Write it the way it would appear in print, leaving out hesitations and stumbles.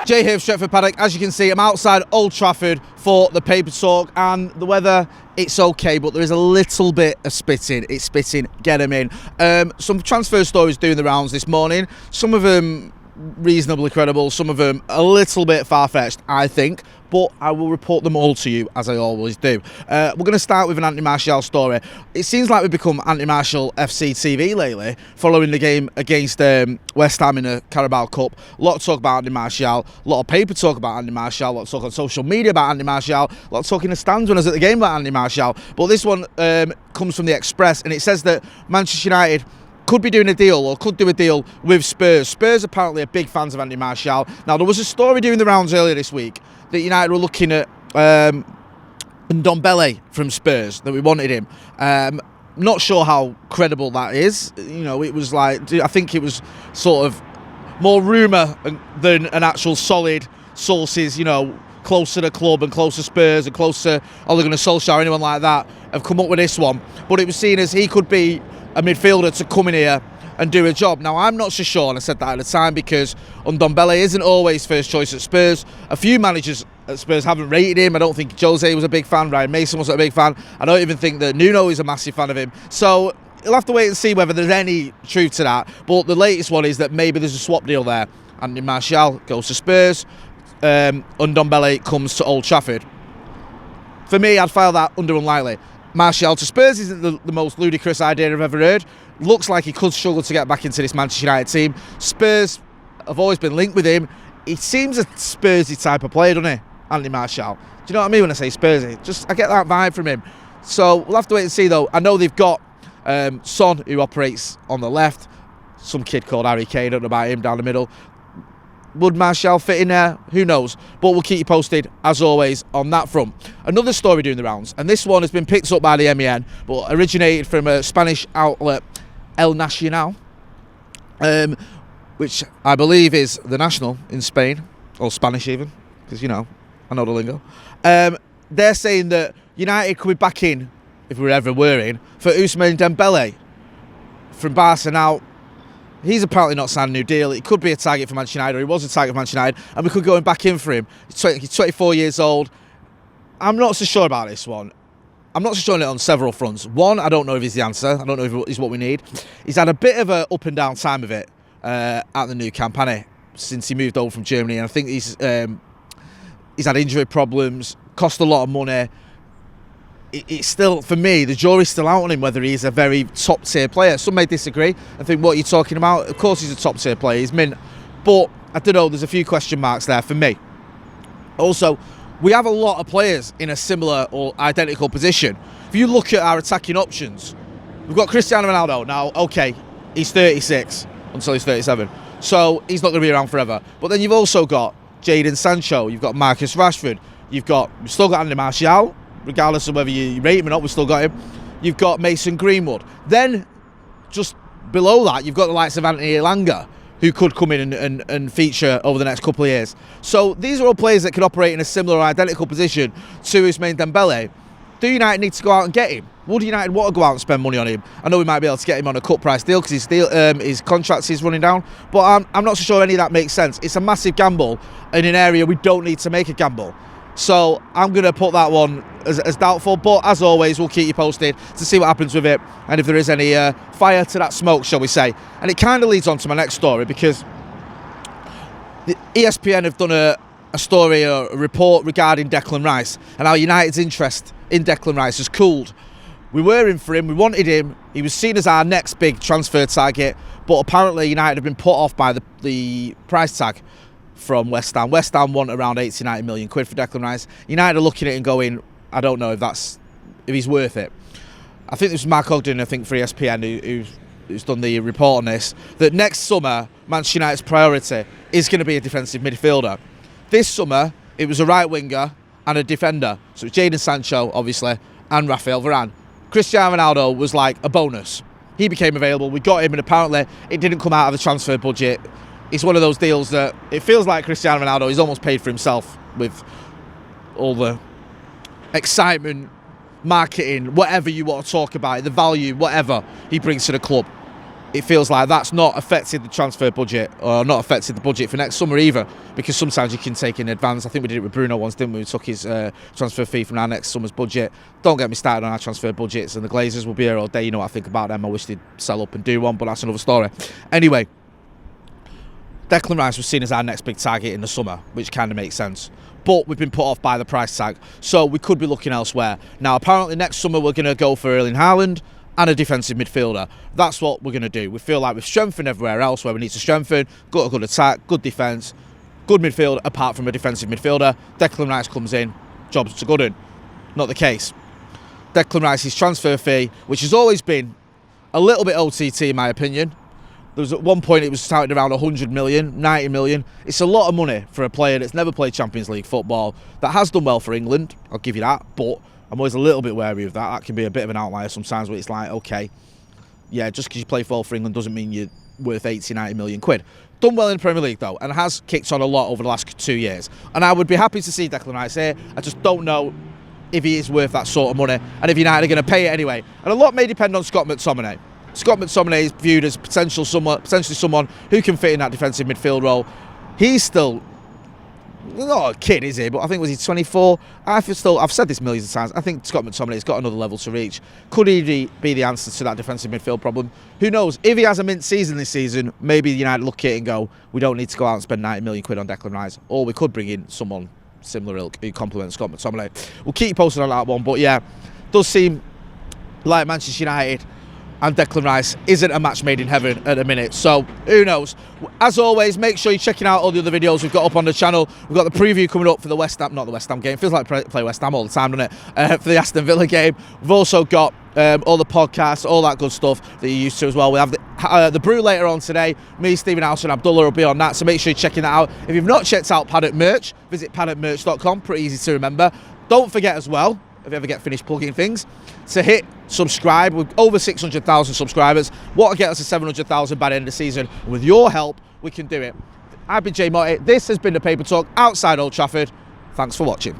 Jay here, Stretford, Paddock. As you can see, I'm outside Old Trafford for the paper talk, and the weather, it's okay, but there is a little bit of spitting. It's spitting, get them in. Some transfer stories doing the rounds this morning. Some of them reasonably credible, some of them a little bit far-fetched, I think, but I will report them all to you, as I always do. We're going to start with an Anthony Martial story. It seems like we've become Anthony Martial FC TV lately, following the game against West Ham in the Carabao Cup. A lot of talk about Anthony Martial, a lot of paper talk about Anthony Martial, a lot of talk on social media about Anthony Martial, a lot of talk in the stands when I was at the game about Anthony Martial. But this one comes from the Express, and it says that Manchester United could be doing a deal, or could do a deal with Spurs. Spurs apparently are big fans of Anthony Martial. Now, there was a story doing the rounds earlier this week that United were looking at Dembele from Spurs, that we wanted him. Not sure how credible that is. You know, it was like, I think it was sort of more rumour than an actual solid sources, you know, close to the club and close to Spurs and close to Ole Gunnar Solskjaer, anyone like that, have come up with this one. But it was seen as he could be a midfielder to come in here and do a job. Now, I'm not so sure, and I said that at the time, because Dembele isn't always first choice at Spurs. A few managers at Spurs haven't rated him. I don't think Jose was a big fan, Ryan Mason wasn't a big fan. I don't even think that Nuno is a massive fan of him. So you'll have to wait and see whether there's any truth to that. But the latest one is that maybe there's a swap deal there. Anthony Martial goes to Spurs, Dembele comes to Old Trafford. For me, I'd file that under unlikely. Martial to Spurs isn't the most ludicrous idea I've ever heard. Looks like he could struggle to get back into this Manchester United team. Spurs have always been linked with him. He seems a Spursy type of player, doesn't he, Anthony Martial? Do you know what I mean when I say Spursy? I get that vibe from him. So we'll have to wait and see, though. I know they've got Son, who operates on the left. Some kid called Harry Kane, don't know about him, down the middle. Would Martial fit in there? Who knows? But we'll keep you posted, as always, on that front. Another story doing the rounds, and this one has been picked up by the MEN, but originated from a Spanish outlet, El Nacional, which I believe is the National in Spain, or Spanish even, because, you know, I know the lingo. They're saying that United could be back in, if we ever were in, for Ousmane Dembele from Barca. Now, he's apparently not signed a new deal. It could be a target for Manchester United, or he was a target for Manchester United, and we could go back in for him. He's 24 years old. I'm not so sure about this one. I'm not so sure on it on several fronts. One, I don't know if he's the answer. I don't know if he's what we need. He's had a bit of an up and down time of it at the new camp, hasn't he? Since he moved over from Germany, and I think he's had injury problems, cost a lot of money. It's still, for me, the jury's still out on him whether he's a very top-tier player. Some may disagree and think, what are you talking about? Of course he's a top-tier player, he's mint. But, I don't know, there's a few question marks there for me. Also, we have a lot of players in a similar or identical position. If you look at our attacking options, we've got Cristiano Ronaldo. Now, okay, he's 36 until he's 37, so he's not going to be around forever. But then you've also got Jadon Sancho, you've got Marcus Rashford, we've still got Anthony Martial, regardless of whether you rate him or not, we've still got him. You've got Mason Greenwood. Then, just below that, you've got the likes of Anthony Elanga, who could come in and feature over the next couple of years. So these are all players that can operate in a similar or identical position to Ousmane Dembele. Do United need to go out and get him? Would United want to go out and spend money on him? I know we might be able to get him on a cut price deal because his contract is running down, but I'm not so sure any of that makes sense. It's a massive gamble in an area we don't need to make a gamble. So I'm going to put that one as doubtful, but as always, we'll keep you posted to see what happens with it and if there is any fire to that smoke, shall we say. And it kind of leads on to my next story, because the ESPN have done a story, a report regarding Declan Rice and how United's interest in Declan Rice has cooled. We were in for him, we wanted him, he was seen as our next big transfer target, but apparently United have been put off by the price tag from West Ham. West Ham want around 80-90 million quid for Declan Rice. United are looking at it and going, I don't know if he's worth it. I think this was Mark Ogden, I think, for ESPN, who's done the report on this, that next summer Manchester United's priority is going to be a defensive midfielder. This summer it was a right winger and a defender, so it's Jadon Sancho obviously and Rafael Varane. Cristiano Ronaldo was like a bonus. He became available, we got him, and apparently it didn't come out of the transfer budget. It's one of those deals that it feels like Cristiano Ronaldo is almost paid for himself with all the excitement, marketing, whatever you want to talk about, the value, whatever he brings to the club. it feels like that's not affected the transfer budget, or not affected the budget for next summer either, because sometimes you can take in advance. I think we did it with Bruno once, didn't we? We took his transfer fee from our next summer's budget. Don't get me started on our transfer budgets, and the Glazers will be here all day. You know what I think about them. I wish they'd sell up and do one, but that's another story. Anyway, Declan Rice was seen as our next big target in the summer, which kind of makes sense. But we've been put off by the price tag, so we could be looking elsewhere. Now, apparently next summer we're going to go for Erling Haaland and a defensive midfielder. That's what we're going to do. We feel like we've strengthened everywhere else where we need to strengthen. Got a good attack, good defence, good midfield apart from a defensive midfielder. Declan Rice comes in, job's to good un. Not the case. Declan Rice's transfer fee, which has always been a little bit OTT in my opinion. There was at one point it was touted around 100 million, 90 million. It's a lot of money for a player that's never played Champions League football, that has done well for England, I'll give you that, but I'm always a little bit wary of that. That can be a bit of an outlier sometimes where it's like, okay, yeah, just because you play well for England doesn't mean you're worth 80, 90 million quid. Done well in the Premier League though, and has kicked on a lot over the last 2 years. And I would be happy to see Declan Rice here. I just don't know if he is worth that sort of money, and if United are going to pay it anyway. And a lot may depend on Scott McTominay. Scott McTominay is viewed as potentially someone who can fit in that defensive midfield role. He's still not a kid, is he? But I think, was he 24? I've said this millions of times. I think Scott McTominay's got another level to reach. Could he be the answer to that defensive midfield problem? Who knows? If he has a mint season this season, maybe United look at it and go, we don't need to go out and spend 90 million quid on Declan Rice. Or we could bring in someone similar ilk who complements Scott McTominay. We'll keep you posted on that one. But yeah, does seem like Manchester United and Declan Rice isn't a match made in heaven at the minute, so who knows. As always, make sure you're checking out all the other videos we've got up on the channel. We've got the preview coming up for the not the West Ham game, feels like play West Ham all the time, doesn't it, for the Aston Villa game. We've also got all the podcasts, all that good stuff that you're used to as well. We have the brew later on today. Me, Stephen House and Abdullah will be on that, so make sure you're checking that out. If you've not checked out Paddock merch, visit paddockmerch.com, pretty easy to remember. Don't forget as well, if you ever get finished plugging things, to hit subscribe. We're over 600,000 subscribers. Want to get us to 700,000 by the end of the season. And with your help, we can do it. I've been Jay Motti. This has been the Paper Talk outside Old Trafford. Thanks for watching.